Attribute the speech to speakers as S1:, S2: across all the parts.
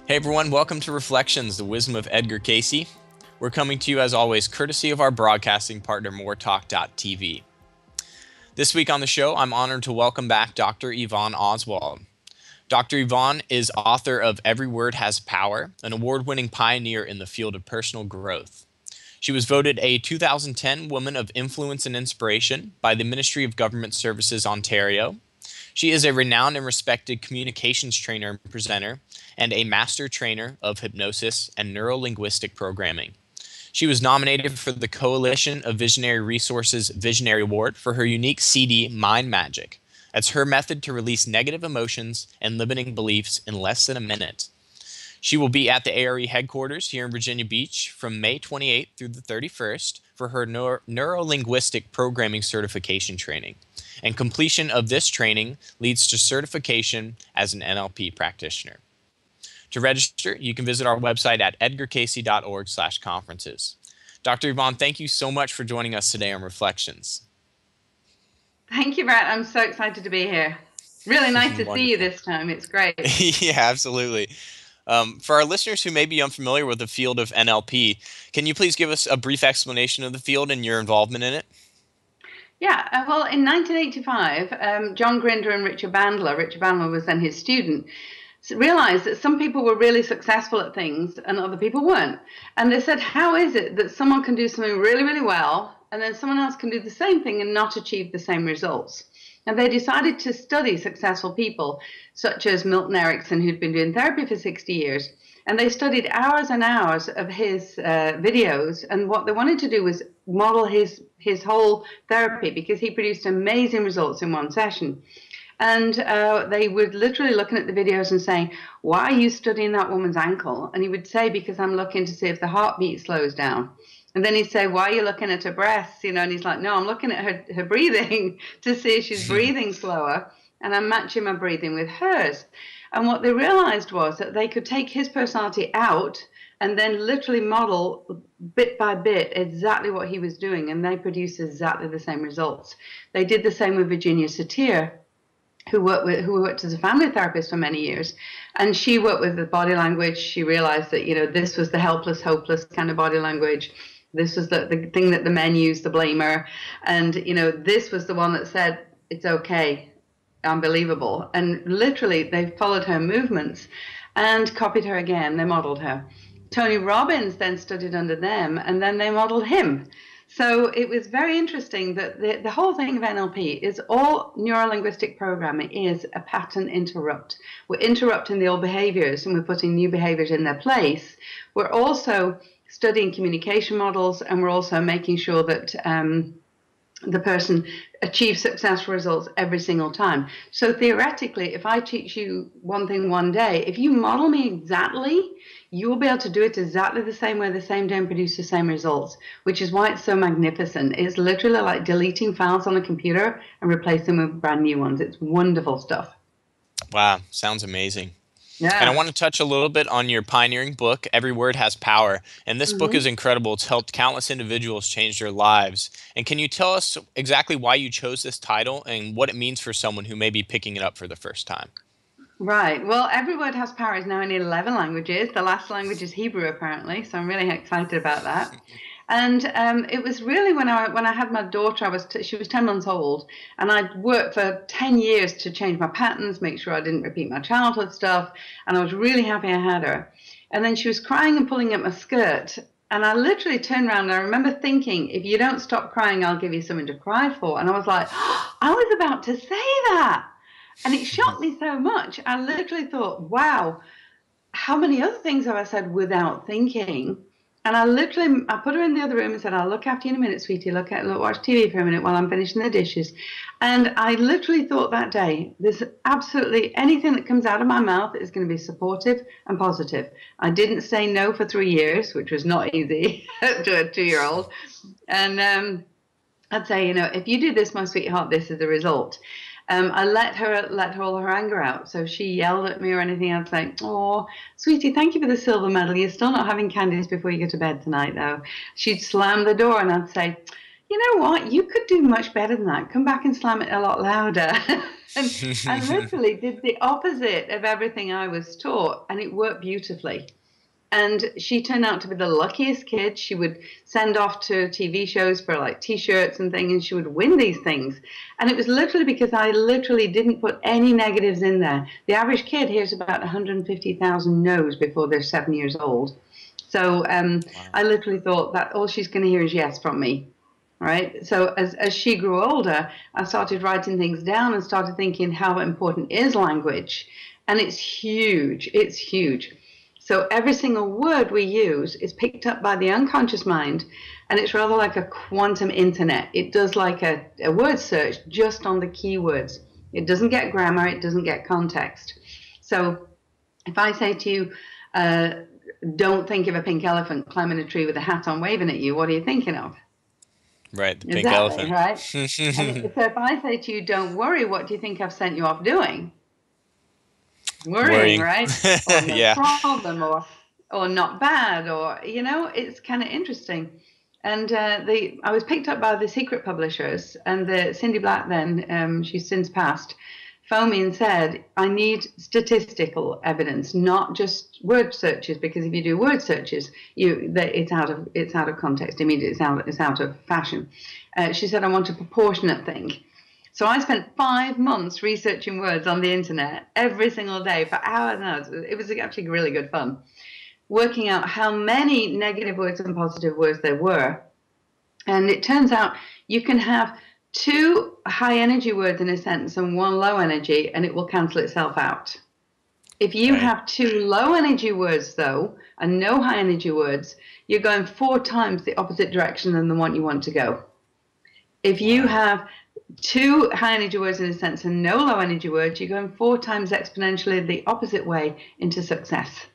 S1: Hey everyone, welcome to Reflections, the Wisdom of Edgar Cayce. We're coming to you as always courtesy of our broadcasting partner moretalk.tv. This week on the show, I'm honored to welcome back Dr. Yvonne Oswald. Dr. Yvonne is author of Every Word Has Power, an award-winning pioneer in the field of personal growth. She was voted a 2010 Woman of Influence and Inspiration by the Ministry of Government Services Ontario. She is a renowned and respected communications trainer and presenter, and a master trainer of hypnosis and neuro-linguistic programming. She was nominated for the Coalition of Visionary Resources Visionary Award for her unique CD, Mind Magic. That's her method to release negative emotions and limiting beliefs in less than a minute. She will be at the ARE headquarters here in Virginia Beach from May 28th through the 31st for her neuro-linguistic programming certification training. And completion of this training leads to certification as an NLP practitioner. To register, you can visit our website at edgarcayce.org/conferences. Dr. Yvonne, thank you so much for joining us today on Reflections.
S2: Thank you, Brett. I'm so excited to be here. Really nice to see you this time. It's great.
S1: Yeah, absolutely. For our listeners who may be unfamiliar with the field of NLP, can you please give us a brief explanation of the field and your involvement in it?
S2: Yeah, well, in 1985, John Grinder and Richard Bandler was then his student, realized that some people were really successful at things and other people weren't. And they said, how is it that someone can do something really, really well and then someone else can do the same thing and not achieve the same results? And they decided to study successful people, such as Milton Erickson, who'd been doing therapy for 60 years. And they studied hours and hours of his videos. And what they wanted to do was model his whole therapy, because he produced amazing results in one session. And they would literally looking at the videos and saying, why are you studying that woman's ankle? And he would say, because I'm looking to see if the heartbeat slows down. And then he'd say, why are you looking at her breasts? You know, and he's like, no, I'm looking at her breathing to see if she's breathing slower. And I'm matching my breathing with hers. And what they realized was that they could take his personality out and then literally model bit by bit exactly what he was doing. And they produced exactly the same results. They did the same with Virginia Satir, who worked as a family therapist for many years. And she worked with the body language. She realized that, you know, this was the helpless, hopeless kind of body language. This was the thing that the men used, the blamer. And, you know, this was the one that said, it's okay, unbelievable. And literally they followed her movements and copied her again. They modeled her. Tony Robbins then studied under them, and then they modeled him. So it was very interesting that the whole thing of NLP is all neuro-linguistic programming is a pattern interrupt. We're interrupting the old behaviors and we're putting new behaviors in their place. We're also studying communication models, and we're also making sure that the person achieves successful results every single time. So theoretically, if I teach you one thing one day, if you model me exactly, you will be able to do it exactly the same way, the same day, and produce the same results, which is why it's so magnificent. It's literally like deleting files on a computer and replacing them with brand new ones. It's wonderful stuff.
S1: Wow, sounds amazing.
S2: Yeah.
S1: And I want to touch a little bit on your pioneering book, Every Word Has Power. And this book is incredible. It's helped countless individuals change their lives. And can you tell us exactly why you chose this title and what it means for someone who may be picking it up for the first time?
S2: Right. Well, Every Word Has Power is now in 11 languages. The last language is Hebrew, apparently. So I'm really excited about that. And it was really when I had my daughter, she was 10 months old, and I'd worked for 10 years to change my patterns, make sure I didn't repeat my childhood stuff, and I was really happy I had her. And then she was crying and pulling at my skirt, and I literally turned around and I remember thinking, if you don't stop crying, I'll give you something to cry for. And I was like, oh, I was about to say that. And it shocked me so much. I literally thought, wow, how many other things have I said without thinking? And I put her in the other room and said, I'll look after you in a minute, sweetie. Watch TV for a minute while I'm finishing the dishes. And I literally thought that day, there's absolutely anything that comes out of my mouth is going to be supportive and positive. I didn't say no for 3 years, which was not easy to a 2-year-old. And I'd say, you know, if you do this, my sweetheart, this is the result. I let her all her anger out. So if she yelled at me or anything, I'd say, oh, sweetie, thank you for the silver medal. You're still not having candies before you go to bed tonight, though. She'd slam the door and I'd say, you know what? You could do much better than that. Come back and slam it a lot louder. And I literally did the opposite of everything I was taught, and it worked beautifully. And she turned out to be the luckiest kid. She would send off to TV shows for like T-shirts and things, and she would win these things. And it was literally because I literally didn't put any negatives in there. The average kid hears about 150,000 no's before they're 7 years old. So
S1: Wow.
S2: I literally thought that all she's going to hear is yes from me. Right. So as she grew older, I started writing things down and started thinking how important is language. And it's huge. It's huge. So every single word we use is picked up by the unconscious mind, and it's rather like a quantum internet. It does like a word search just on the keywords. It doesn't get grammar. It doesn't get context. So if I say to you, don't think of a pink elephant climbing a tree with a hat on waving at you, what are you thinking of?
S1: Right, the pink elephant.
S2: Right? And so if I say to you, don't worry, what do you think I've sent you off doing? Worrying, right? Or no
S1: Yeah.
S2: problem, or not bad, or, you know, it's kind of interesting. And I was picked up by the Secret publishers, and Cindy Black then, she's since passed, phoned me and said, I need statistical evidence, not just word searches, because if you do word searches, it's out of context immediately. It's out of fashion. She said, I want a proportionate thing. So I spent 5 months researching words on the internet every single day for hours and hours. It was actually really good fun, working out how many negative words and positive words there were. And it turns out you can have 2 high energy words in a sentence and 1 low energy, and it will cancel itself out. If you have 2 low energy words, though, and no high energy words, you're going 4 times the opposite direction than the one you want to go. If you have 2 high energy words in a sentence and no low energy words, you're going 4 times exponentially the opposite way into success.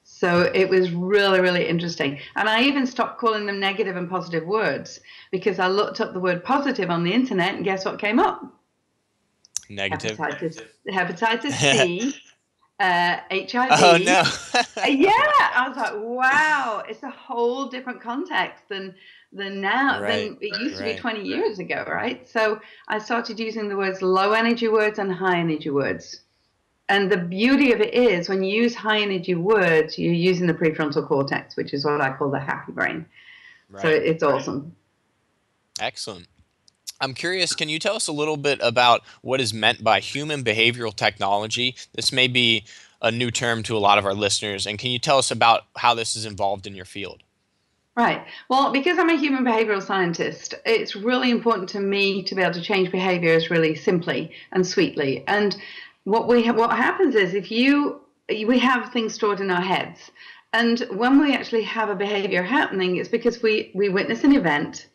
S2: So it was really, really interesting. And I even stopped calling them negative and positive words, because I looked up the word positive on the internet, and guess what came up?
S1: Negative.
S2: Hepatitis C, HIV.
S1: Oh, no.
S2: Yeah, I was like, wow, it's a whole different context than now, than it used to be 20 years ago, right? So I started using the words low energy words and high energy words. And the beauty of it is, when you use high energy words, you're using the prefrontal cortex, which is what I call the happy brain. So it's awesome.
S1: Excellent. I'm curious, can you tell us a little bit about what is meant by human behavioral technology? This may be a new term to a lot of our listeners, and can you tell us about how this is involved in your field?
S2: Right. Well, because I'm a human behavioral scientist, it's really important to me to be able to change behaviors really simply and sweetly. And what happens is, we have things stored in our heads, and when we actually have a behavior happening, it's because we witness an event,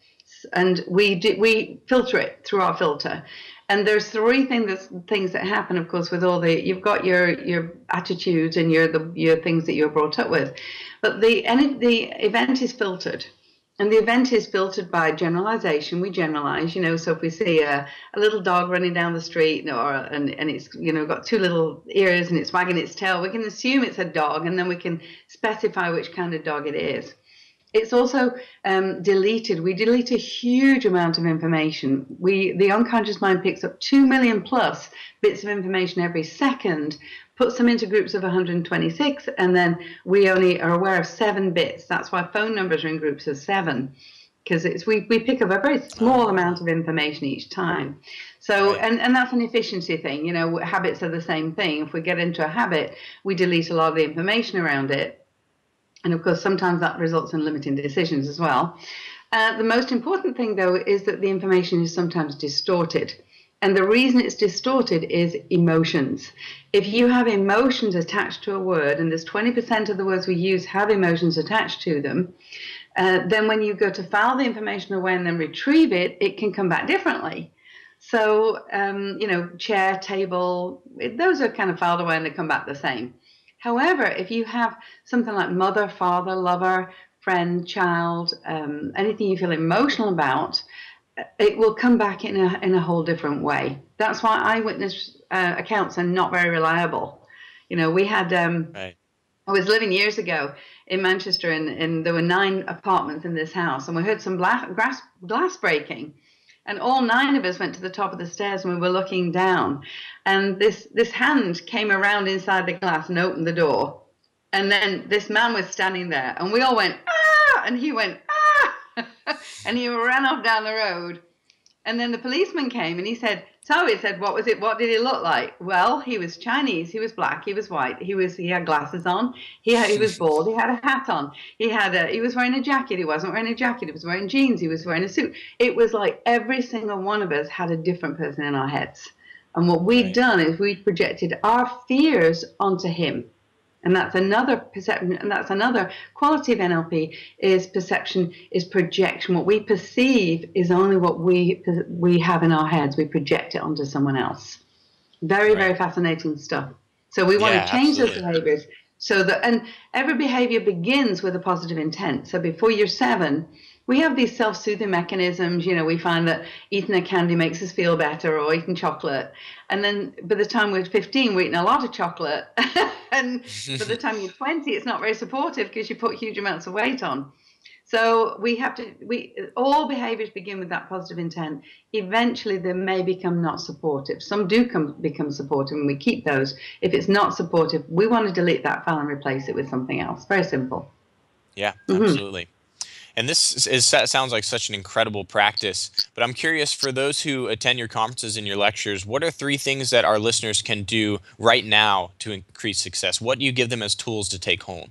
S2: and we filter it through our filter. And there's 3 things that happen, of course, with you've got your attitudes and your things that you're brought up with, but the event is filtered, and the event is filtered by generalization. We generalize, so if we see a little dog running down the street, and it's got 2 little ears and it's wagging its tail, we can assume it's a dog, and then we can specify which kind of dog it is. It's also deleted. We delete a huge amount of information. The unconscious mind picks up 2 million plus bits of information every second, puts them into groups of 126, and then we only are aware of 7 bits. That's why phone numbers are in groups of 7, because we pick up a very small amount of information each time. So, and that's an efficiency thing. Habits are the same thing. If we get into a habit, we delete a lot of the information around it. And of course, sometimes that results in limiting decisions as well. The most important thing, though, is that the information is sometimes distorted. And the reason it's distorted is emotions. If you have emotions attached to a word, and there's 20% of the words we use have emotions attached to them, then when you go to file the information away and then retrieve it, it can come back differently. So, chair, table, those are kind of filed away and they come back the same. However, if you have something like mother, father, lover, friend, child, anything you feel emotional about, it will come back in a whole different way. That's why eyewitness accounts are not very reliable. We had I was living years ago in Manchester, and there were 9 apartments in this house, and we heard some glass breaking. And all 9 of us went to the top of the stairs, and we were looking down. And this hand came around inside the glass and opened the door. And then this man was standing there, and we all went, ah! And he went, ah! And he ran off down the road. And then the policeman came and he said, so he said, what was it? What did he look like? Well, he was Chinese, he was black, he was white, he had glasses on, he was bald, he had a hat on, he was wearing a jacket, he wasn't wearing a jacket, he was wearing jeans, he was wearing a suit. It was like every single one of us had a different person in our heads. And what we'd done is we projected our fears onto him. And that's another perception, and that's another quality of NLP, is perception, is projection. What we perceive is only what we have in our heads. We project it onto someone else. Very, very fascinating stuff. So we want to change those behaviors. So that, and every behavior begins with a positive intent. So before you're 7, we have these self-soothing mechanisms. You know, we find that eating a candy makes us feel better, or eating chocolate. And then by the time we're 15, we're eating a lot of chocolate. And by the time you're 20, it's not very supportive because you put huge amounts of weight on. So all behaviors begin with that positive intent. Eventually, they may become not supportive. Some do become supportive, and we keep those. If it's not supportive, we want to delete that file and replace it with something else. Very simple.
S1: Yeah, absolutely. And this sounds like such an incredible practice, but I'm curious, for those who attend your conferences and your lectures, what are 3 things that our listeners can do right now to increase success? What do you give them as tools to take home?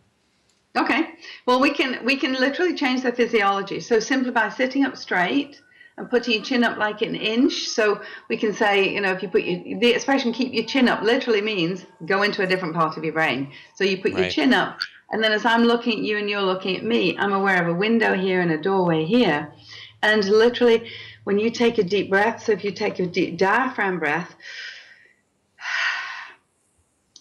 S2: Okay. Well, we can literally change their physiology. So simply by sitting up straight and putting your chin up like an inch. So we can say, you know, if you put the expression keep your chin up literally means go into a different part of your brain. So you put your chin up. And then as I'm looking at you and you're looking at me, I'm aware of a window here and a doorway here. And literally, when you take a deep breath, so if you take a deep diaphragm breath,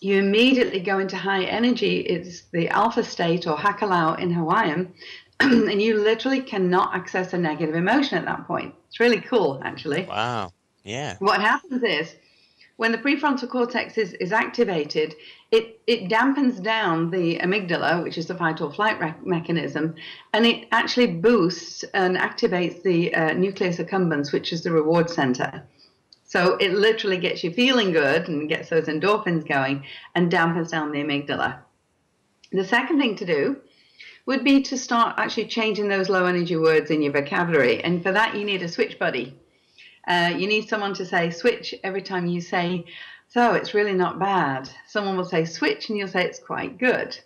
S2: you immediately go into high energy. It's the alpha state, or hakalau in Hawaiian. And you literally cannot access a negative emotion at that point. It's really cool, actually.
S1: Wow. Yeah.
S2: What happens is, when the prefrontal cortex is activated, it dampens down the amygdala, which is the fight or flight mechanism, and it actually boosts and activates the nucleus accumbens, which is the reward center. So it literally gets you feeling good and gets those endorphins going and dampens down the amygdala. The second thing to do would be to start actually changing those low energy words in your vocabulary. And for that, you need a switch buddy. You need someone to say switch every time you say, so it's really not bad. Someone will say switch and you'll say it's quite good.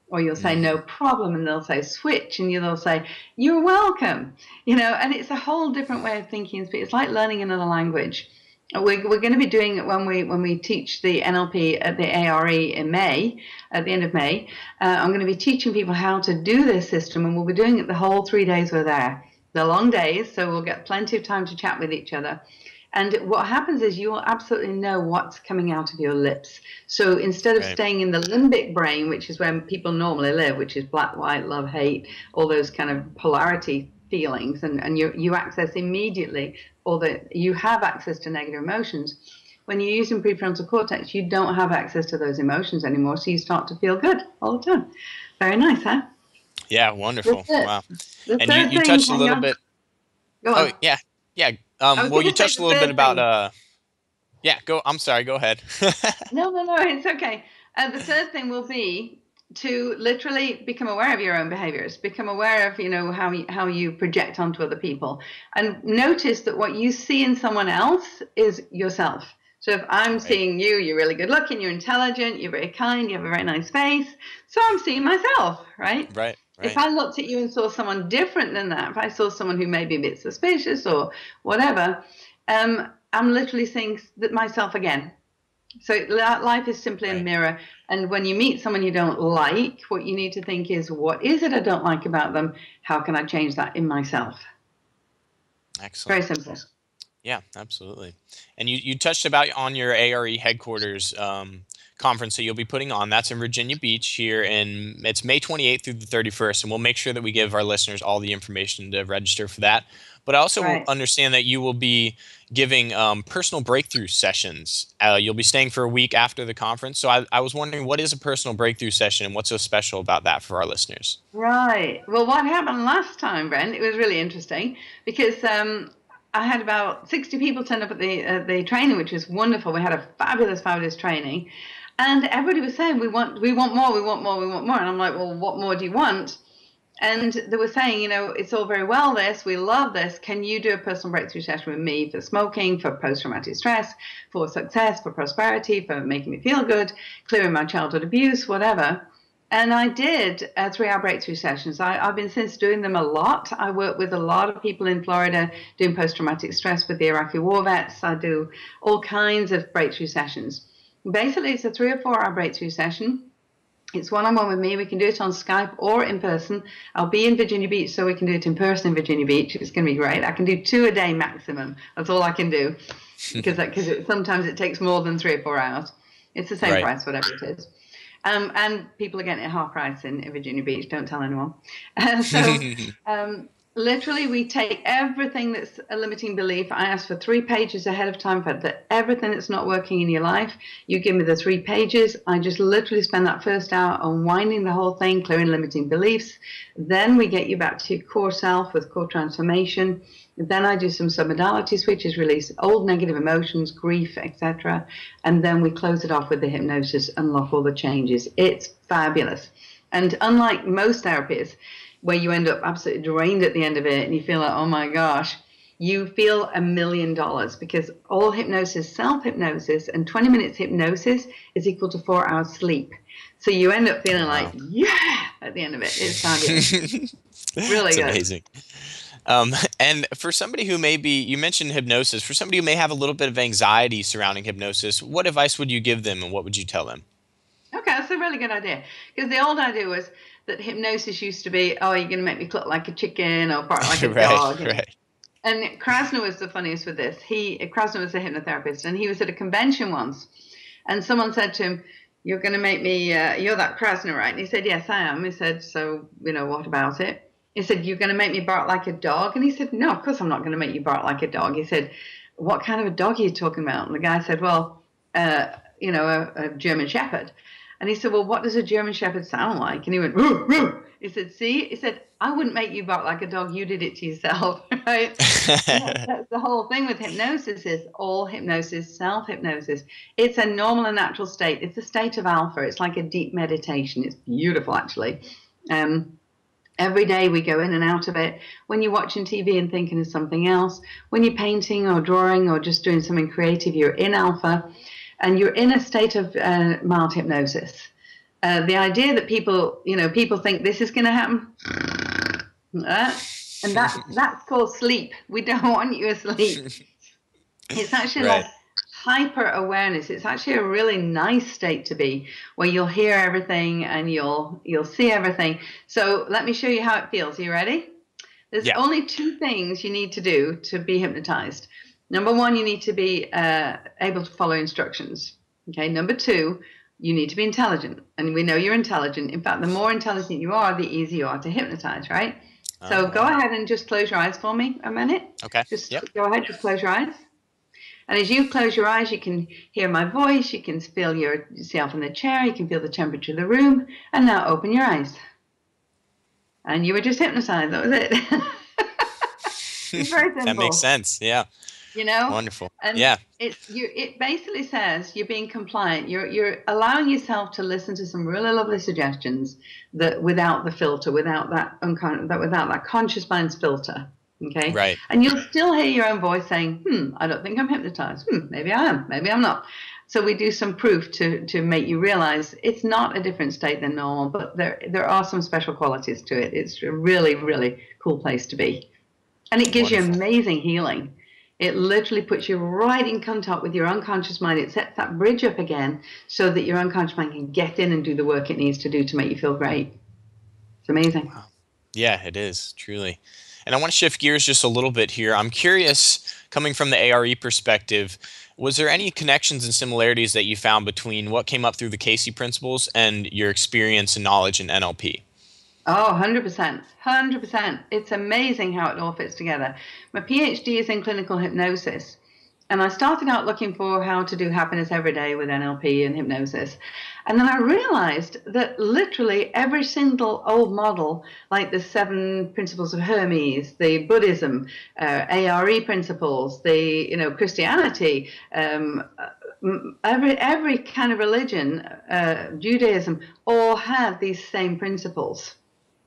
S2: Or you'll say no problem and they'll say switch and they'll say you're welcome. You know, and it's a whole different way of thinking. It's like learning another language. We're going to be doing it when we teach the NLP at the ARE in May, at the end of May. I'm going to be teaching people how to do this system, and we'll be doing it the whole 3 days we're there. They're long days, so we'll get plenty of time to chat with each other. And what happens is you will absolutely know what's coming out of your lips. So instead of staying in the limbic brain, which is where people normally live, which is black, white, love, hate, all those kind of polarity feelings, and you access immediately, or that you have access to negative emotions. When you're using prefrontal cortex, you don't have access to those emotions anymore, so you start to feel good all the time. Very nice, huh?
S1: Yeah, wonderful. Wow.
S2: And
S1: you touched a little bit.
S2: Go on.
S1: Oh, yeah. Yeah. Well, you touched a little bit about, yeah, go. I'm sorry. Go ahead.
S2: No, it's okay. The third thing will be to literally become aware of your own behaviors, become aware of, you know, how you project onto other people, and notice that what you see in someone else is yourself. So if I'm seeing you, you're really good looking, you're intelligent, you're very kind, you have a very nice face. So I'm seeing myself, right?
S1: Right.
S2: If I looked at you and saw someone different than that, if I saw someone who may be a bit suspicious or whatever, I'm literally seeing myself again. So life is simply a mirror. And when you meet someone you don't like, what you need to think is, what is it I don't like about them? How can I change that in myself?
S1: Excellent.
S2: Very simple.
S1: Yeah, absolutely. And you touched about on your ARE headquarters conference that you'll be putting on. That's in Virginia Beach here, and it's May 28th through the 31st. And we'll make sure that we give our listeners all the information to register for that. But I also
S2: Right.
S1: understand that you will be giving personal breakthrough sessions. You'll be staying for a week after the conference. So I was wondering, what is a personal breakthrough session, and what's so special about that for our listeners?
S2: Right. Well, what happened last time, Brent? It was really interesting because I had about 60 people turn up at the training, which was wonderful. We had a fabulous, fabulous training, and everybody was saying, we want more, we want more, we want more." And I'm like, "Well, what more do you want?" And they were saying, "It's all very well, this, we love this. Can you do a personal breakthrough session with me for smoking, for post-traumatic stress, for success, for prosperity, for making me feel good, clearing my childhood abuse, whatever?" And I did 3-hour breakthrough sessions. I've been since doing them a lot. I work with a lot of people in Florida doing post-traumatic stress with the Iraqi war vets. I do all kinds of breakthrough sessions. Basically, it's a 3 or 4 hour breakthrough session. It's one-on-one with me. We can do it on Skype or in person. I'll be in Virginia Beach, so we can do it in person in Virginia Beach. It's going to be great. I can do 2 a day maximum. That's all I can do because sometimes it takes more than 3 or 4 hours. It's the same
S1: Right.
S2: price, whatever it is. And people are getting it half price in Virginia Beach. Don't tell anyone. So literally, we take everything that's a limiting belief. I ask for 3 pages ahead of time for everything that's not working in your life. You give me the 3 pages. I just literally spend that first hour unwinding the whole thing, clearing limiting beliefs. Then we get you back to your core self with core transformation. Then I do some submodalities, which is release old negative emotions, grief, etc. And then we close it off with the hypnosis, unlock all the changes. It's fabulous. And unlike most therapies, where you end up absolutely drained at the end of it and you feel like, oh my gosh, you feel $1 million, because all hypnosis, self-hypnosis, and 20 minutes hypnosis is equal to 4 hours sleep. So you end up feeling like,
S1: Wow.
S2: yeah, at the end of it. It's fabulous. Really
S1: It's
S2: good.
S1: amazing. And for somebody who you mentioned hypnosis, for somebody who may have a little bit of anxiety surrounding hypnosis, what advice would you give them, and what would you tell them?
S2: Okay, that's a really good idea. Because the old idea was that hypnosis used to be, oh, you're going to make me cluck like a chicken or bark like a
S1: Right,
S2: dog.
S1: right.
S2: And Krasner was the funniest with this. Krasner was a hypnotherapist, and he was at a convention once, and someone said to him, "You're going to make me, you're that Krasner, right?" And he said, "Yes, I am." He said, "So, what about it?" He said, "You're going to make me bark like a dog?" And he said, "No, of course I'm not going to make you bark like a dog." He said, "What kind of a dog are you talking about?" And the guy said, "Well, a German Shepherd." And he said, "Well, what does a German Shepherd sound like?" And he went, "Roo, roo." He said, "See," he said, "I wouldn't make you bark like a dog. You did it to yourself," right? And that's the whole thing with hypnosis, is all hypnosis, self-hypnosis. It's a normal and natural state. It's a state of alpha. It's like a deep meditation. It's beautiful, actually. Every day we go in and out of it. When you're watching TV and thinking of something else, when you're painting or drawing or just doing something creative, you're in alpha. And you're in a state of mild hypnosis. The idea that people think this is going to happen, and that's called sleep. We don't want you asleep. It's actually
S1: Right.
S2: like hyper awareness. It's actually a really nice state to be, where you'll hear everything and you'll see everything. So let me show you how it feels. Are you ready? There's
S1: Yeah.
S2: only 2 things you need to do to be hypnotized. Number 1, you need to be able to follow instructions. Okay. Number 2, you need to be intelligent. And we know you're intelligent. In fact, the more intelligent you are, the easier you are to hypnotize, right?
S1: Oh,
S2: So go
S1: wow. Okay.
S2: ahead and just close your eyes for me a minute. Just
S1: Yep.
S2: go ahead, just close your eyes. And as you close your eyes, you can hear my voice. You can feel yourself in the chair. You can feel the temperature of the room. And now open your eyes. And you were just hypnotized. That was it. It's very
S1: That makes
S2: simple.
S1: sense. Yeah. Wonderful.
S2: And
S1: Yeah.
S2: it basically says you're being compliant. You're allowing yourself to listen to some really lovely suggestions, that without the filter, without that conscious mind's filter. Okay.
S1: Right.
S2: And you'll still hear your own voice saying, I don't think I'm hypnotized. Maybe I am, maybe I'm not. So we do some proof to make you realize it's not a different state than normal, but there are some special qualities to it. It's a really, really cool place to be. And it gives you
S1: Wonderful.
S2: amazing healing. It literally puts you right in contact with your unconscious mind. It sets that bridge up again so that your unconscious mind can get in and do the work it needs to do to make you feel great. It's amazing.
S1: Wow. Yeah, it is truly. And I want to shift gears just a little bit here. I'm curious, coming from the ARE perspective, was there any connections and similarities that you found between what came up through the Casey principles and your experience and knowledge in NLP?
S2: Oh, 100%. 100%. It's amazing how it all fits together. My PhD is in clinical hypnosis. And I started out looking for how to do happiness every day with NLP and hypnosis. And then I realized that literally every single old model, like the 7 principles of Hermes, the Buddhism, ARE principles, the Christianity, every kind of religion, Judaism, all have these same principles.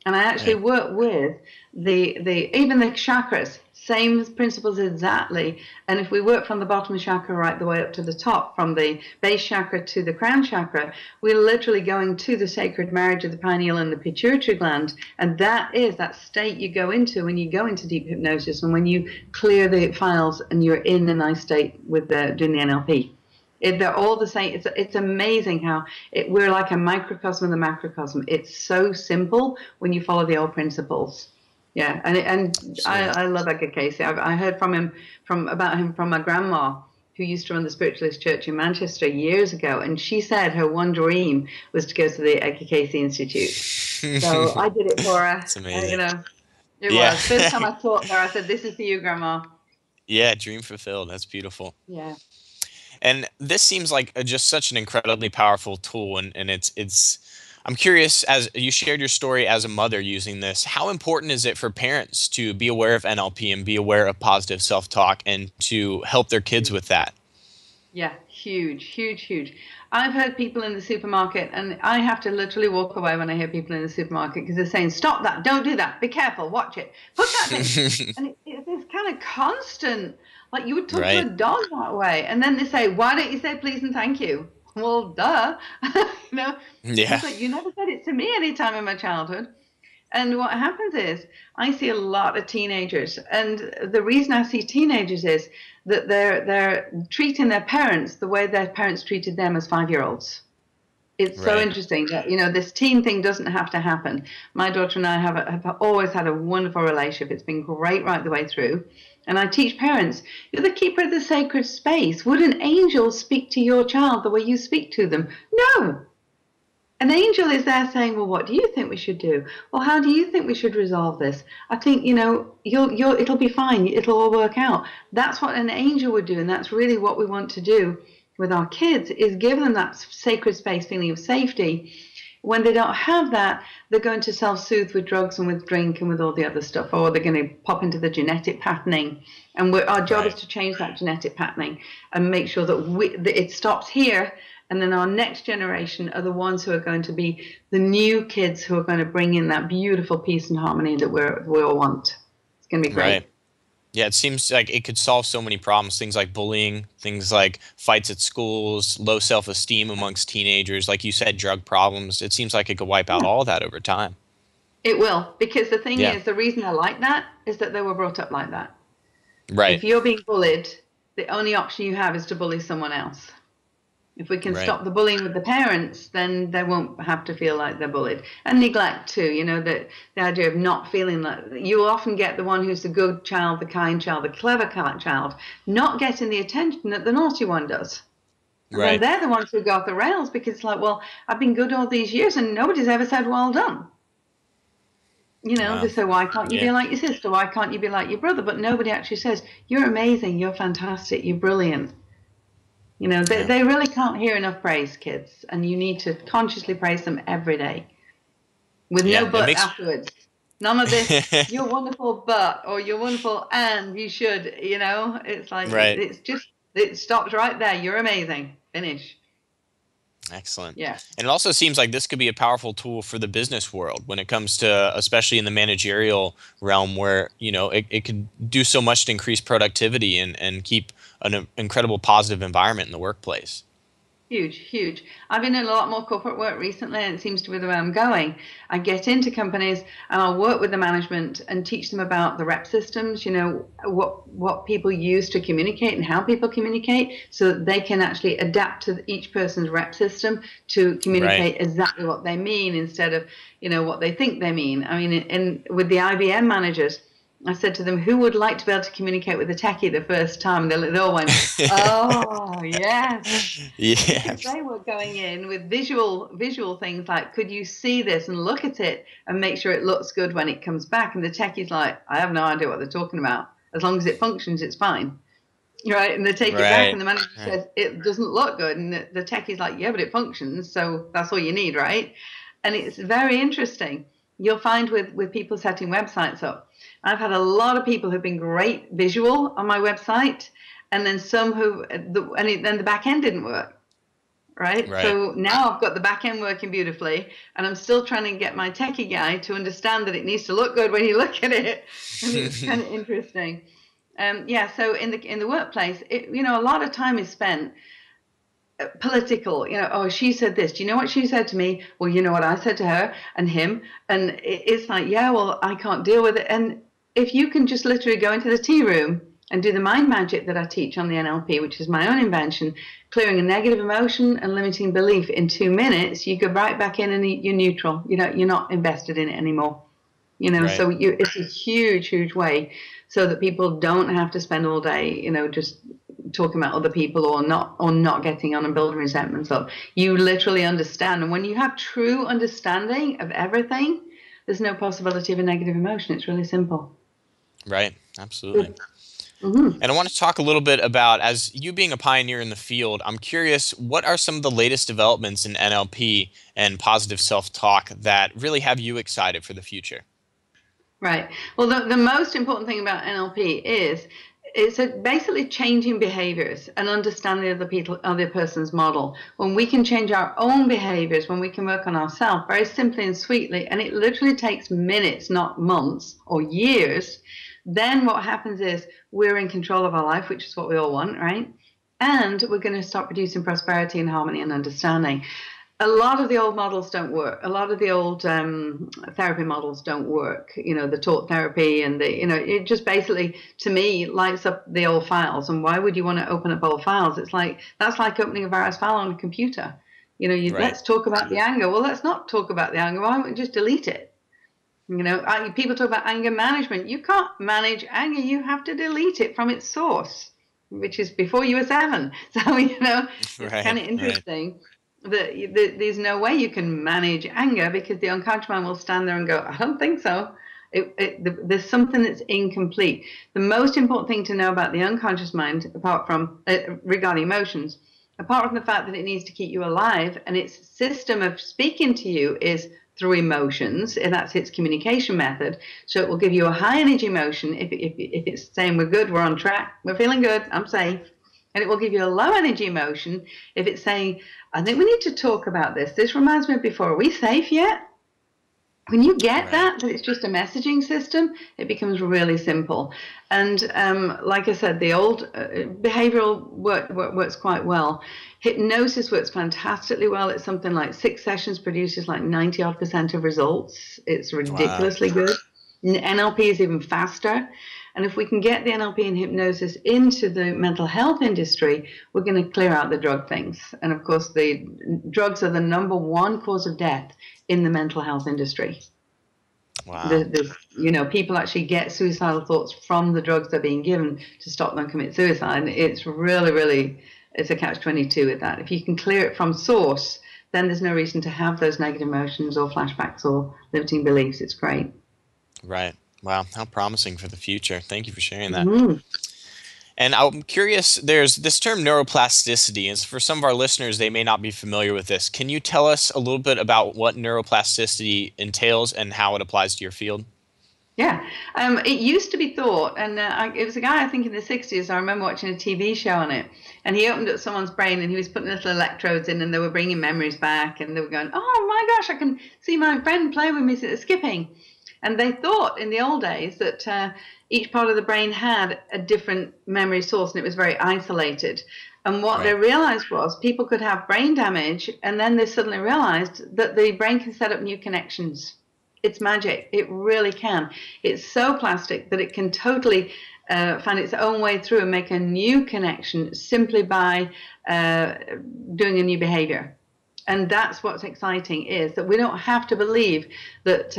S2: And I actually
S1: Right.
S2: work with even the chakras, same principles exactly. And if we work from the bottom chakra right the way up to the top, from the base chakra to the crown chakra, we're literally going to the sacred marriage of the pineal and the pituitary gland. And that is that state you go into when you go into deep hypnosis and when you clear the files and you're in a nice state with doing the NLP. They're all the same. It's amazing how we're like a microcosm of the macrocosm. It's so simple when you follow the old principles. Yeah, and I love Edgar Casey. I heard about him from my grandma, who used to run the Spiritualist Church in Manchester years ago, and she said her one dream was to go to the Edgar Casey Institute. So I did it for her.
S1: It's amazing.
S2: It
S1: Yeah.
S2: was first time I taught her. I said, "This is for you, Grandma."
S1: Yeah, dream fulfilled. That's beautiful.
S2: Yeah.
S1: And this seems like just such an incredibly powerful tool. And I'm curious, as you shared your story as a mother using this, how important is it for parents to be aware of NLP and be aware of positive self-talk and to help their kids with that?
S2: Yeah, huge, huge, huge. I've heard people in the supermarket, and I have to literally walk away when I hear people in the supermarket because they're saying, "Stop that, don't do that, be careful, watch it, put that in." And it's kind of constant, like you would talk to a
S1: Right.
S2: dog that way. And then they say, "Why don't you say please and thank you?" Well, duh. you know,
S1: Yeah.
S2: it's like, you never said it to me any time in my childhood. And what happens is I see a lot of teenagers, and the reason I see teenagers is that they're treating their parents the way their parents treated them as 5-year-olds. It's so
S1: Right.
S2: interesting that this teen thing doesn't have to happen. My daughter and I have always had a wonderful relationship. It's been great right the way through. And I teach parents, you're the keeper of the sacred space. Would an angel speak to your child the way you speak to them? No. An angel is there saying, well, what do you think we should do? Well, how do you think we should resolve this? I think, it'll be fine. It'll all work out. That's what an angel would do. And that's really what we want to do with our kids, is give them that sacred space feeling of safety. When they don't have that, they're going to self-soothe with drugs and with drink and with all the other stuff, or they're going to pop into the genetic patterning. And our job is to change that genetic patterning and make sure that it stops here. And then our next generation are the ones who are going to be the new kids who are going to bring in that beautiful peace and harmony that we all want. It's going to be great.
S1: Right. Yeah, it seems like it could solve so many problems. Things like bullying, things like fights at schools, low self-esteem amongst teenagers, like you said, drug problems. It seems like it could wipe out
S2: Yeah,
S1: all that over time.
S2: it will. Because the thing
S1: Yeah.
S2: is, the reason they're like that is that they were brought up like that.
S1: Right.
S2: If you're being bullied, the only option you have is to bully someone else. If we can
S1: Right.
S2: stop the bullying with the parents, then they won't have to feel like they're bullied. And neglect too, the idea of not feeling like you will often get the one who's the good child, the kind child, the clever child, not getting the attention that the naughty one does. And then
S1: Right.
S2: they're the ones who go off the rails because it's like, well, I've been good all these years and nobody's ever said well done. They
S1: Wow.
S2: say, why can't you
S1: Yeah.
S2: be like your sister? Why can't you be like your brother? But nobody actually says, you're amazing, you're fantastic, you're brilliant.
S1: Yeah.
S2: They really can't hear enough praise, kids, and you need to consciously praise them every day with no
S1: Yeah. It
S2: but
S1: makes
S2: afterwards. None of this, you're wonderful, but, or you're wonderful and you should, it's like,
S1: Right.
S2: it stops right there. You're amazing. Finish.
S1: Excellent.
S2: Yeah.
S1: And it also seems like this could be a powerful tool for the business world when it comes to, especially in the managerial realm, where, it could do so much to increase productivity and keep an incredible positive environment in the workplace.
S2: Huge, huge. I've been in a lot more corporate work recently, and it seems to be the way I'm going. I get into companies and I'll work with the management and teach them about the rep systems, what people use to communicate and how people communicate, so that they can actually adapt to each person's rep system to communicate
S1: Right.
S2: exactly what they mean instead of, what they think they mean. I mean, with the IBM managers, I said to them, who would like to be able to communicate with a techie the first time? And they all went, oh, yes. Because
S1: Yes.
S2: they were going in with visual things like, could you see this and look at it and make sure it looks good when it comes back? And the techie's like, I have no idea what they're talking about. As long as it functions, it's fine. Right? And they take it back,
S1: Right.
S2: and the manager says, it doesn't look good. And the techie's like, yeah, but it functions. So that's all you need, right? And it's very interesting. You'll find with people setting websites up, I've had a lot of people who've been great visual on my website, and then some who, then the back end didn't work. Right.
S1: Right.
S2: So now I've got the back end working beautifully, and I'm still trying to get my techie guy to understand that it needs to look good when you look at it. And it's kind of interesting. Yeah. So in the workplace, a lot of time is spent political. Oh, she said this. Do you know what she said to me? Well, you know what I said to her and him. And it's like, yeah, well, I can't deal with it. And if you can just literally go into the tea room and do the mind magic that I teach on the NLP, which is my own invention, clearing a negative emotion and limiting belief in 2 minutes, you go right back in and you're neutral. You're not invested in it anymore.
S1: Right.
S2: So it's a huge, huge way so that people don't have to spend all day, just talking about other people or not getting on and building resentments up. You literally understand. And when you have true understanding of everything, there's no possibility of a negative emotion. It's really simple.
S1: Right. Absolutely. And I want to talk a little bit about, as you being a pioneer in the field, I'm curious, what are some of the latest developments in NLP and positive self-talk that really have you excited for the future?
S2: Right. Well, the most important thing about NLP is it's basically changing behaviors and understanding other person's model. When we can change our own behaviors, when we can work on ourselves very simply and sweetly, and it literally takes minutes, not months or years, then what happens is we're in control of our life, which is what we all want, right? And we're going to start producing prosperity and harmony and understanding. A lot of the old models don't work. A lot of the old therapy models don't work. The talk therapy and it just basically, to me, lights up the old files. And why would you want to open up old files? That's like opening a virus file on a computer.
S1: Right.
S2: Let's talk about the anger. Well, let's not talk about the anger. Why don't we just delete it? People talk about anger management. You can't manage anger. You have to delete it from its source, which is before you were 7. So, it's kind of interesting. That there's no way you can manage anger because the unconscious mind will stand there and go, I don't think so. There's something that's incomplete. The most important thing to know about the unconscious mind, apart from regarding emotions, apart from the fact that it needs to keep you alive and its system of speaking to you is through emotions, and that's its communication method. So it will give you a high energy emotion if it's saying we're good, we're on track, we're feeling good, I'm safe. And it will give you a low energy emotion if it's saying, I think we need to talk about this. This reminds me of before. Are we safe yet? When you get that it's just a messaging system, it becomes really simple. And like I said, the old behavioral works quite well. Hypnosis works fantastically well. It's something like 6 sessions produces like 90% of results. It's ridiculously good. NLP is even faster. And if we can get the NLP and hypnosis into the mental health industry, we're going to clear out the drug things. And of course, the drugs are the #1 cause of death in the mental health industry.
S1: Wow.
S2: People actually get suicidal thoughts from the drugs they're being given to stop them commit suicide. It's really, really, it's a catch-22 with that. If you can clear it from source, then there's no reason to have those negative emotions or flashbacks or limiting beliefs. It's great.
S1: Right. Wow, how promising for the future. Thank you for sharing that. And I'm curious, there's this term neuroplasticity, and for some of our listeners, they may not be familiar with this. Can you tell us a little bit about what neuroplasticity entails and how it applies to your field?
S2: Yeah, it used to be thought, and it was a guy, I think in the 60s, I remember watching a TV show on it, and he opened up someone's brain and he was putting little electrodes in and they were bringing memories back and they were going, oh my gosh, I can see my friend play with me skipping. And they thought in the old days that each part of the brain had a different memory source and it was very isolated. And what they realized was people could have brain damage, and then they suddenly realized that the brain can set up new connections. It's magic. It really can. It's so plastic that it can totally find its own way through and make a new connection simply by doing a new behavior. And that's what's exciting, is that we don't have to believe that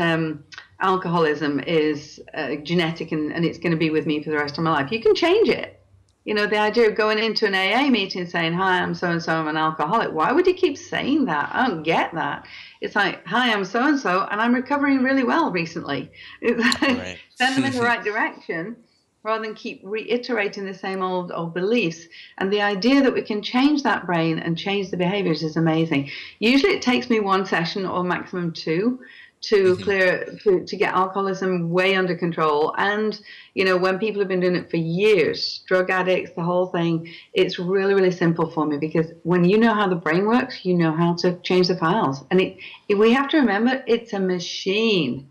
S2: alcoholism is genetic and it's going to be with me for the rest of my life. You can change it. You know, the idea of going into an AA meeting saying, hi, I'm so-and-so, I'm an alcoholic. Why would you keep saying that? I don't get that. It's like, hi, I'm so-and-so, and I'm recovering really well recently.
S1: Right.
S2: Send them in the right direction rather than keep reiterating the same old beliefs. And the idea that we can change that brain and change the behaviors is amazing. Usually it takes me one session or maximum two to to get alcoholism way under control. And you know, when people have been doing it for years, drug addicts, the whole thing, it's really, really simple for me, because when you know how the brain works, you know how to change the files. And we have to remember, it's a machine.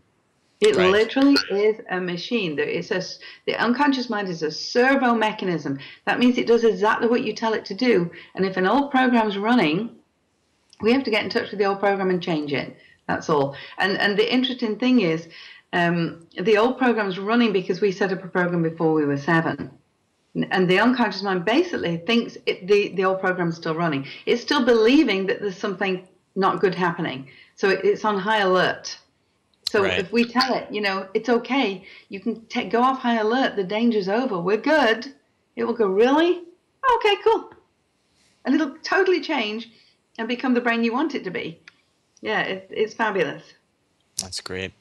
S2: It
S1: Right.
S2: literally is a machine. The unconscious mind is a servo mechanism. That means it does exactly what you tell it to do. And if an old program's running, we have to get in touch with the old program and change it. That's all. And the interesting thing is, the old program's running because we set up a program before we were 7. And the unconscious mind basically thinks the old program's still running. It's still believing that there's something not good happening. So it's on high alert. So
S1: Right.
S2: if we tell it, you know, it's okay, you can go off high alert, the danger's over, we're good, it will go, really? Okay, cool. And it'll totally change and become the brain you want it to be. Yeah, it's fabulous.
S1: That's great.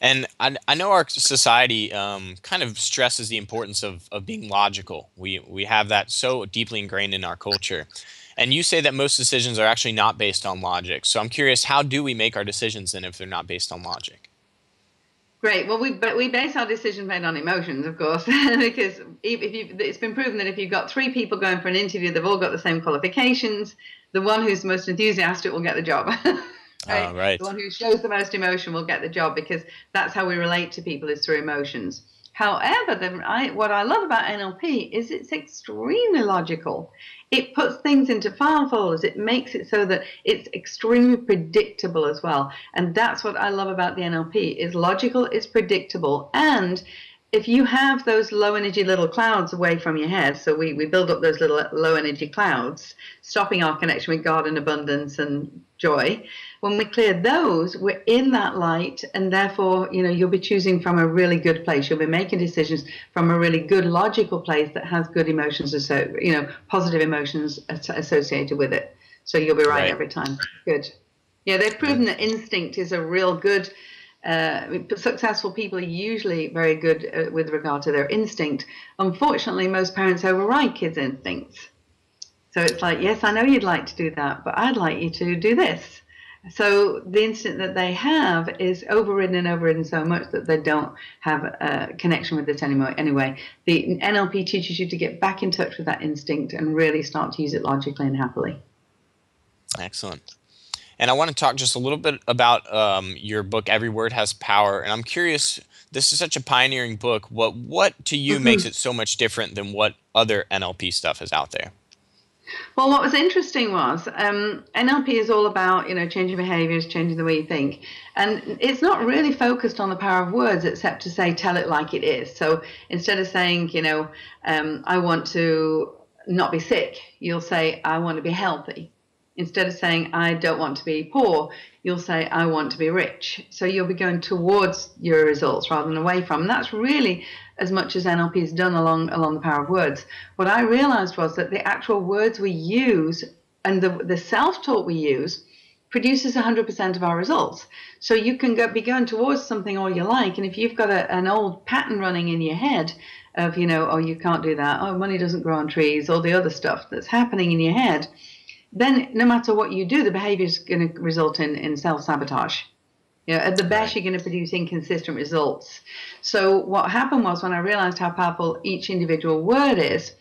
S1: And I know our society kind of stresses the importance of being logical. We have that so deeply ingrained in our culture. And you say that most decisions are actually not based on logic. So I'm curious, how do we make our decisions then if they're not based on logic?
S2: Great. Well, we base our decisions made on emotions, of course, because it's been proven that if you've got 3 people going for an interview, they've all got the same qualifications. The one who's most enthusiastic will get the job. Right?
S1: Right.
S2: The one who shows the most emotion will get the job, because that's how we relate to people, is through emotions. However, what I love about NLP is it's extremely logical. It puts things into file folders. It makes it so that it's extremely predictable as well. And that's what I love about the NLP. It's logical, it's predictable. And if you have those low energy little clouds away from your head, so we build up those little low energy clouds, stopping our connection with God and abundance and joy. When we clear those, we're in that light, and therefore, you know, you'll be choosing from a really good place. You'll be making decisions from a really good logical place that has good emotions, positive emotions associated with it. So you'll be right every time. Good. Yeah, they've proven that instinct is a real good. Successful people are usually very good with regard to their instinct. Unfortunately, most parents override kids' instincts. So it's like, yes, I know you'd like to do that, but I'd like you to do this. So the instinct that they have is overridden so much that they don't have a connection with it anymore. Anyway, the NLP teaches you to get back in touch with that instinct and really start to use it logically and happily.
S1: Excellent. And I want to talk just a little bit about your book, Every Word Has Power. And I'm curious, this is such a pioneering book. What to you makes it so much different than what other NLP stuff is out there?
S2: Well, what was interesting was NLP is all about, you know, changing behaviors, changing the way you think. And it's not really focused on the power of words, except to say, tell it like it is. So instead of saying, you know, I want to not be sick, you'll say, I want to be healthy. Instead of saying, I don't want to be poor, you'll say, I want to be rich. So you'll be going towards your results rather than away from. And that's really as much as NLP is done along the power of words. What I realized was that the actual words we use and the self-talk we use produces 100% of our results. So you can be going towards something all you like. And if you've got an old pattern running in your head of, you know, oh, you can't do that, oh, money doesn't grow on trees, all the other stuff that's happening in your head, then no matter what you do, the behavior is going to result in self-sabotage. You know, at the best, you're going to produce inconsistent results. So what happened was, when I realized how powerful each individual word is,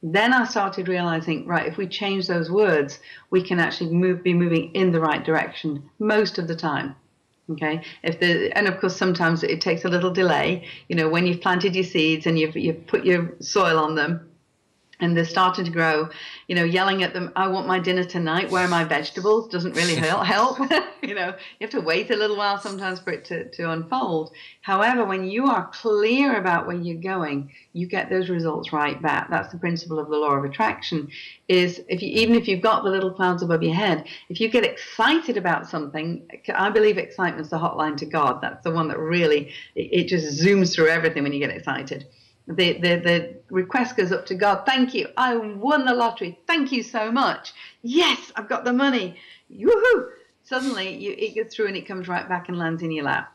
S2: then I started realizing, right, if we change those words, we can actually be moving in the right direction most of the time. Okay, and of course sometimes it takes a little delay. You know, when you've planted your seeds and you've put your soil on them, and they're starting to grow, yelling at them, I want my dinner tonight, where are my vegetables, doesn't really help. You have to wait a little while sometimes for it to unfold. However, when you are clear about where you're going, you get those results right back. That's the principle of the law of attraction, is even if you've got the little clouds above your head, if you get excited about something, I believe excitement's the hotline to God. That's the one that really, it just zooms through everything when you get excited. The request goes up to God. Thank you. I won the lottery. Thank you so much. Yes, I've got the money. Woohoo! Suddenly it gets through and it comes right back and lands in your lap.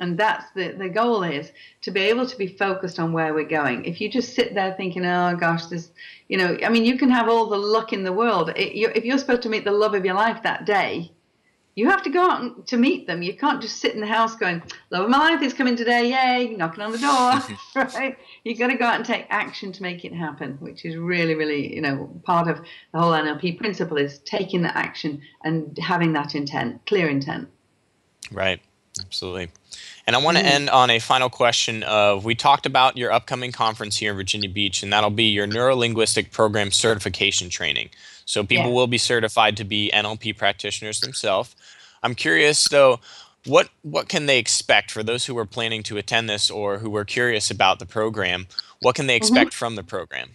S2: And that's the goal, is to be able to be focused on where we're going. If you just sit there thinking, oh gosh, this, you can have all the luck in the world. If you're supposed to meet the love of your life that day, you have to go out to meet them. You can't just sit in the house going, love of my life is coming today, yay, knocking on the door, right? You've got to go out and take action to make it happen, which is really, really, part of the whole NLP principle, is taking the action and having that intent, clear intent.
S1: Right, absolutely. And I want to end on a final question of, we talked about your upcoming conference here in Virginia Beach, and that'll be your Neuro-Linguistic Program Certification Training. So people will be certified to be NLP practitioners themselves. I'm curious, though, what can they expect for those who are planning to attend this or who are curious about the program? What can they expect from the program?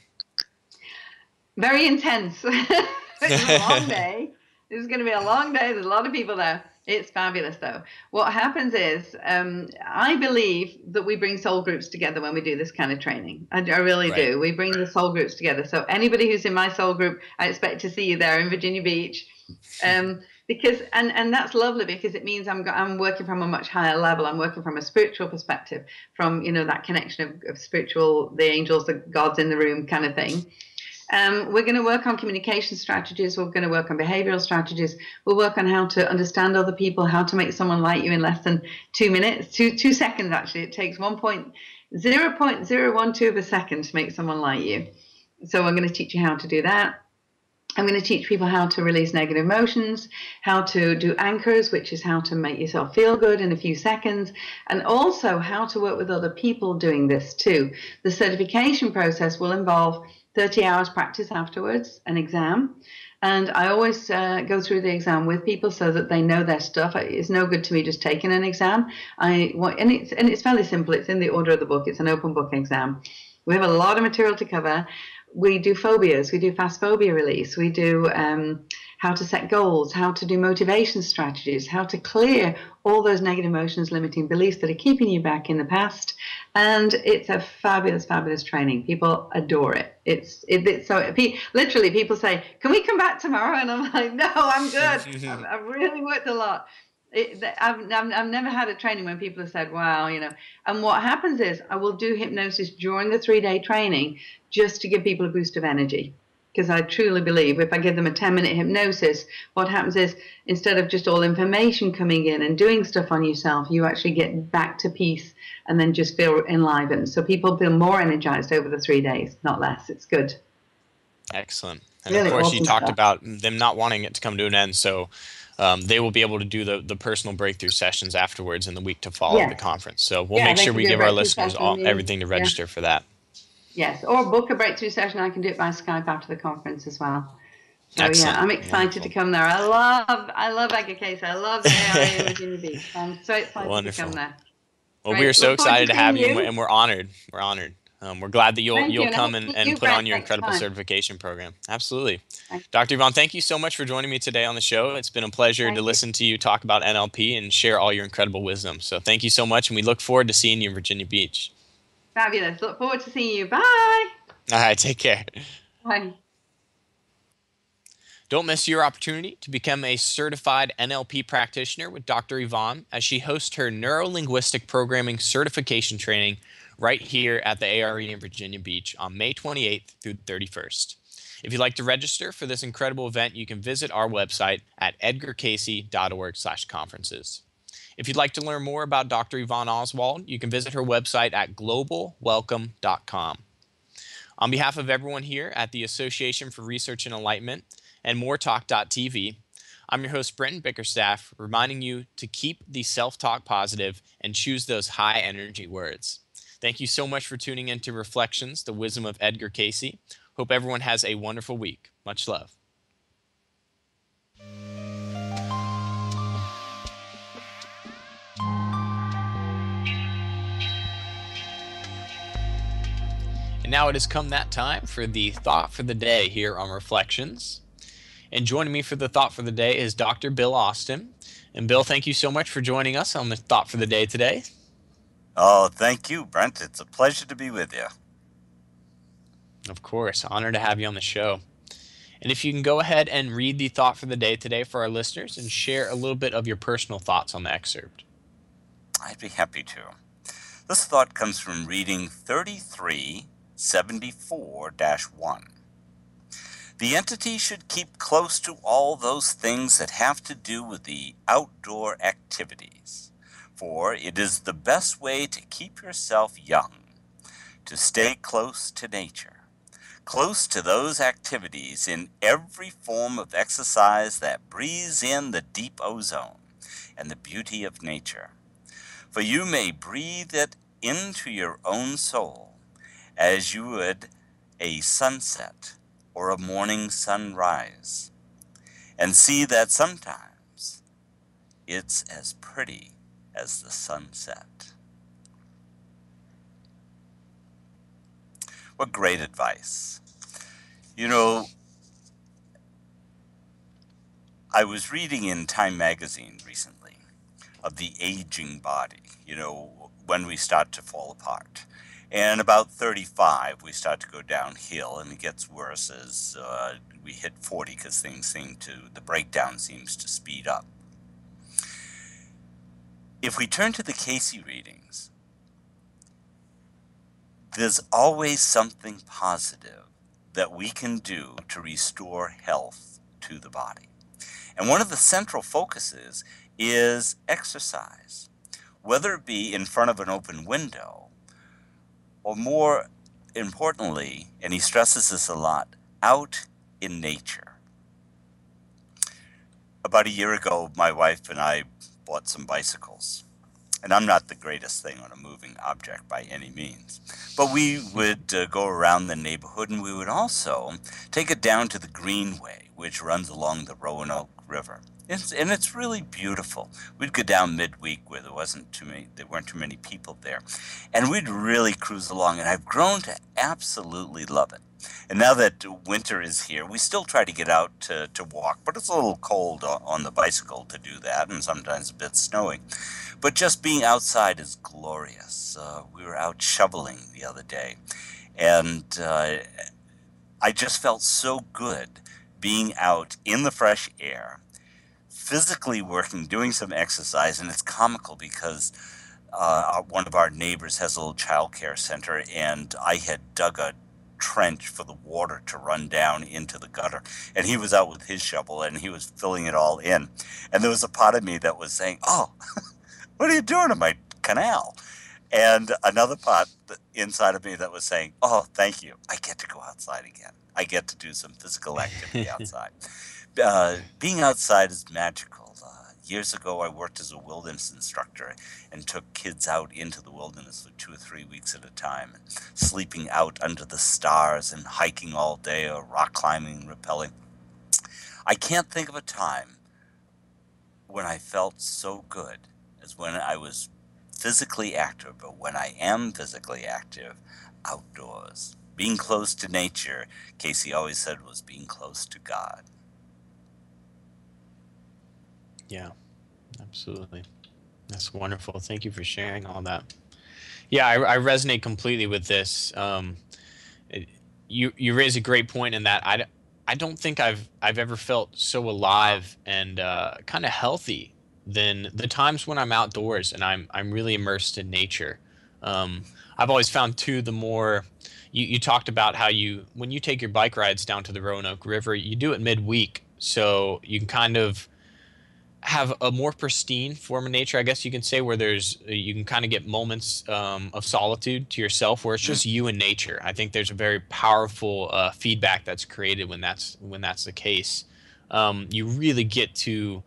S2: Very intense. It's a long day. This is going to be a long day. There's a lot of people there. It's fabulous, though. What happens is, I believe that we bring soul groups together when we do this kind of training. I really do. We bring the soul groups together. So anybody who's in my soul group, I expect to see you there in Virginia Beach. Because and that's lovely, because it means I'm working from a much higher level. I'm working from a spiritual perspective, from that connection of spiritual, the angels, the gods in the room kind of thing. We're going to work on communication strategies. We're going to work on behavioral strategies. We'll work on how to understand other people, how to make someone like you in less than 2 minutes, 2 seconds actually. It takes 0.012 of a second to make someone like you. So I'm going to teach you how to do that. I'm going to teach people how to release negative emotions, how to do anchors, which is how to make yourself feel good in a few seconds, and also how to work with other people doing this too. The certification process will involve 30 hours practice afterwards, an exam. And I always go through the exam with people so that they know their stuff. It's no good to me just taking an exam. And it's fairly simple. It's in the order of the book. It's an open book exam. We have a lot of material to cover. We do phobias. We do fast phobia release. We do how to set goals, how to do motivation strategies, how to clear all those negative emotions, limiting beliefs that are keeping you back in the past. And it's a fabulous, fabulous training. People adore it. Literally people say, can we come back tomorrow? And I'm like, no, I'm good. I've really worked a lot. I've never had a training when people have said, wow, and what happens is I will do hypnosis during the 3-day training just to give people a boost of energy. Because I truly believe if I give them a 10-minute hypnosis, what happens is, instead of just all information coming in and doing stuff on yourself, you actually get back to peace and then just feel enlivened. So people feel more energized over the 3 days, not less. It's good.
S1: Excellent. And really, of course, you talked about them not wanting it to come to an end, so they will be able to do the personal breakthrough sessions afterwards in the week to follow the conference. So we'll make sure we give our listeners everything to register for that.
S2: Yes, or book a breakthrough session. I can do it by Skype after the conference as well. So excellent. Yeah, I'm excited to come there. I love Edgar Cayce. I love the area of Virginia Beach. I'm so excited to come there.
S1: Well, we are so excited to have you, and we're honored. We're honored. We're glad that you'll come and put on your incredible certification program. Absolutely. Dr. Yvonne, thank you so much for joining me today on the show. It's been a pleasure to listen to you talk about NLP and share all your incredible wisdom. So thank you so much, and we look forward to seeing you in Virginia Beach.
S2: Fabulous. Look forward to seeing you. Bye.
S1: All right. Take care.
S2: Bye.
S1: Don't miss your opportunity to become a certified NLP practitioner with Dr. Yvonne as she hosts her Neuro-Linguistic Programming Certification Training right here at the ARE in Virginia Beach on May 28th through 31st. If you'd like to register for this incredible event, you can visit our website at edgarcayce.org/conferences. If you'd like to learn more about Dr. Yvonne Oswald, you can visit her website at globalwelcome.com. On behalf of everyone here at the Association for Research and Enlightenment and moretalk.tv, I'm your host, Brenton Bickerstaff, reminding you to keep the self-talk positive and choose those high-energy words. Thank you so much for tuning in to Reflections, the Wisdom of Edgar Cayce. Hope everyone has a wonderful week. Much love. And now it has come that time for the thought for the day here on Reflections. And joining me for the thought for the day is Dr. Bill Austin. And Bill, thank you so much for joining us on the thought for the day today.
S3: Oh, thank you, Brent. It's a pleasure to be with you.
S1: Of course, honored to have you on the show. And if you can go ahead and read the thought for the day today for our listeners and share a little bit of your personal thoughts on the excerpt.
S3: I'd be happy to. This thought comes from reading 3374-1. The entity should keep close to all those things that have to do with the outdoor activities, for it is the best way to keep yourself young, to stay close to nature, close to those activities in every form of exercise that breathes in the deep ozone and the beauty of nature. For you may breathe it into your own soul as you would a sunset or a morning sunrise, and see that sometimes it's as pretty as the sunset. What great advice. You know, I was reading in Time magazine recently of the aging body, when we start to fall apart. And about 35, we start to go downhill, and it gets worse as we hit 40 because the breakdown seems to speed up. If we turn to the Casey readings, there's always something positive that we can do to restore health to the body. And one of the central focuses is exercise, whether it be in front of an open window, or more importantly, and he stresses this a lot, out in nature. About a year ago, my wife and I bought some bicycles. And I'm not the greatest thing on a moving object by any means. But we would go around the neighborhood, and we would also take it down to the Greenway, which runs along the Roanoke River. And it's really beautiful. We'd go down midweek where there weren't too many people there. And we'd really cruise along, and I've grown to absolutely love it. And now that winter is here, we still try to get out to walk, but it's a little cold on the bicycle to do that, and sometimes a bit snowy. But just being outside is glorious. We were out shoveling the other day, and I just felt so good being out in the fresh air, physically working, doing some exercise. And it's comical because one of our neighbors has a little child care center, and I had dug a trench for the water to run down into the gutter, and he was out with his shovel and he was filling it all in. And there was a part of me that was saying, "Oh, what are you doing in my canal?" And another part inside of me that was saying, "Oh, thank you, I get to go outside again. I get to do some physical activity outside." Being outside is magical. Years ago, I worked as a wilderness instructor and took kids out into the wilderness for 2 or 3 weeks at a time, and sleeping out under the stars and hiking all day or rock climbing and rappelling. I can't think of a time when I felt so good as when I was physically active, but when I am physically active, outdoors. Being close to nature, Casey always said, was being close to God.
S1: Yeah, absolutely. That's wonderful. Thank you for sharing all that. Yeah, I resonate completely with this. You raise a great point in that I don't think I've ever felt so alive and kind of healthy than the times when I'm outdoors and I'm really immersed in nature. I've always found too, the more you talked about how when you take your bike rides down to the Roanoke River, you do it midweek, so you can kind of have a more pristine form of nature, I guess you can say, where you can kind of get moments of solitude to yourself, where it's just you and nature. I think there's a very powerful feedback that's created when that's the case. You really get to,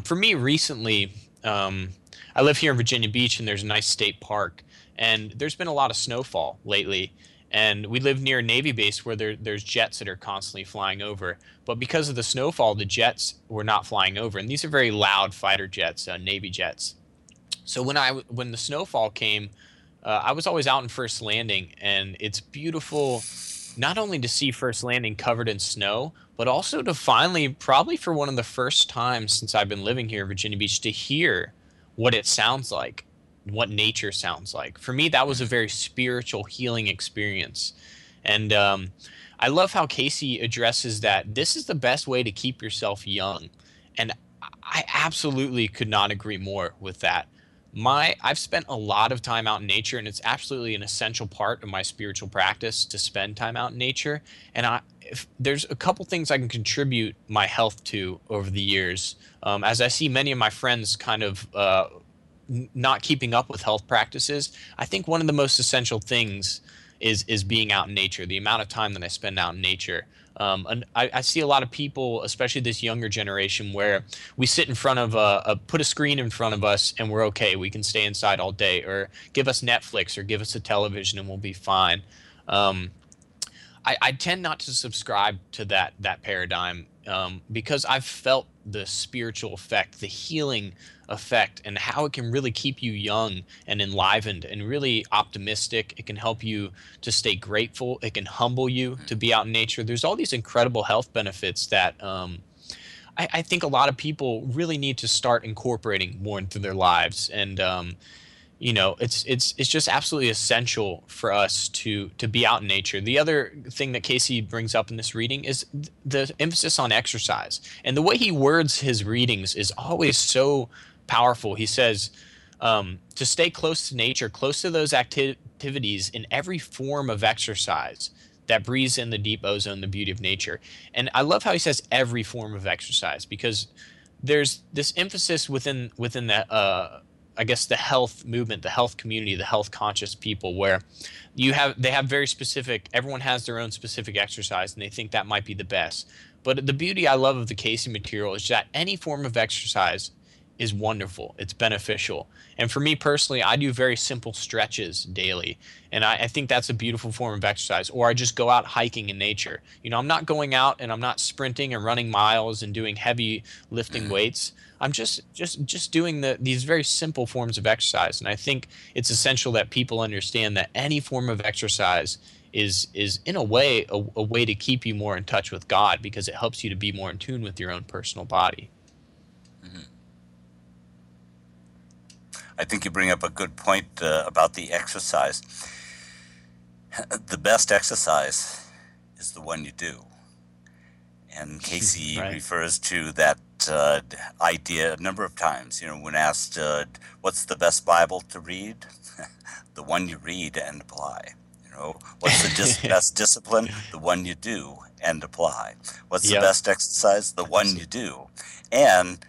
S1: for me recently, I live here in Virginia Beach, and there's a nice state park, and there's been a lot of snowfall lately. And we live near a Navy base where there's jets that are constantly flying over. But because of the snowfall, the jets were not flying over. And these are very loud fighter jets, Navy jets. So when the snowfall came, I was always out in First Landing, and it's beautiful not only to see First Landing covered in snow, but also to finally, probably for one of the first times since I've been living here in Virginia Beach, to hear what it sounds like, what nature sounds like. For me, that was a very spiritual healing experience. And I love how Casey addresses that this is the best way to keep yourself young. And I absolutely could not agree more with that. I've spent a lot of time out in nature, and it's absolutely an essential part of my spiritual practice to spend time out in nature. And if there's a couple things I can contribute my health to over the years, as I see many of my friends kind of not keeping up with health practices. I think one of the most essential things is being out in nature. The amount of time that I spend out in nature. And I see a lot of people, especially this younger generation, where we sit in front of put a screen in front of us and we're okay. We can stay inside all day, or give us Netflix or give us a television and we'll be fine. I tend not to subscribe to that paradigm, because I've felt the spiritual effect, the healing effect, and how it can really keep you young and enlivened and really optimistic. It can help you to stay grateful. It can humble you to be out in nature. There's all these incredible health benefits that I think a lot of people really need to start incorporating more into their lives. And it's just absolutely essential for us to be out in nature. The other thing that Casey brings up in this reading is the emphasis on exercise, and the way he words his readings is always so powerful. He says to stay close to nature, close to those activities in every form of exercise that breathes in the deep ozone, the beauty of nature. And I love how he says every form of exercise, because there's this emphasis within that. I guess the health movement, the health community, the health conscious people, where they have very specific, everyone has their own specific exercise and they think that might be the best. But the beauty I love of the Casey material is that any form of exercise is wonderful. It's beneficial. And for me personally, I do very simple stretches daily. And I think that's a beautiful form of exercise. Or I just go out hiking in nature. I'm not going out and I'm not sprinting and running miles and doing heavy lifting weights. I'm just doing these very simple forms of exercise. And I think it's essential that people understand that any form of exercise is in a way a way to keep you more in touch with God, because it helps you to be more in tune with your own personal body.
S3: Mm-hmm. I think you bring up a good point about the exercise. The best exercise is the one you do. And Casey
S1: Right.
S3: refers to that idea a number of times. When asked, what's the best Bible to read? The one you read and apply. What's the best discipline? The one you do and apply. What's the
S1: Yep.
S3: best exercise? The one you do. And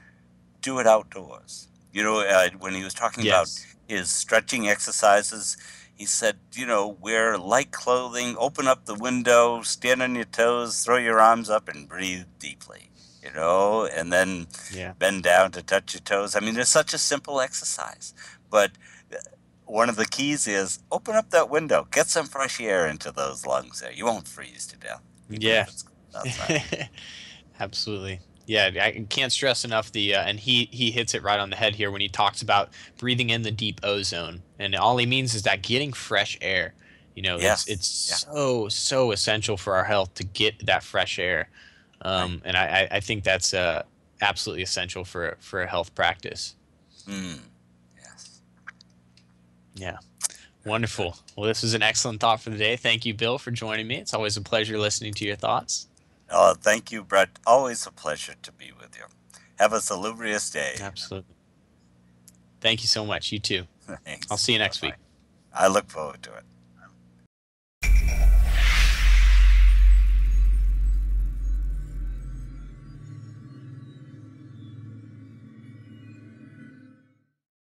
S3: do it outdoors. When he was talking about
S1: Yes.
S3: his stretching exercises, he said, wear light clothing, open up the window, stand on your toes, throw your arms up, and breathe deeply, and then
S1: Yeah.
S3: bend down to touch your toes. I mean, it's such a simple exercise. But one of the keys is open up that window, get some fresh air into those lungs there. You won't freeze to death. Even
S1: Yeah.
S3: if it's cold outside.
S1: Absolutely. Yeah, I can't stress enough and he hits it right on the head here when he talks about breathing in the deep ozone. And all he means is that getting fresh air.
S3: Yes.
S1: It's
S3: Yeah.
S1: so essential for our health to get that fresh air.
S3: Right.
S1: And I think that's absolutely essential for a health practice.
S3: Yes.
S1: Yeah. Wonderful. Well, this was an excellent thought for the day. Thank you, Bill, for joining me. It's always a pleasure listening to your thoughts.
S3: Oh, thank you, Brett. Always a pleasure to be with you. Have a salubrious day.
S1: Absolutely. Thank you so much. You too.
S3: Thanks.
S1: I'll see you next week.
S3: Bye-bye. I look forward to it.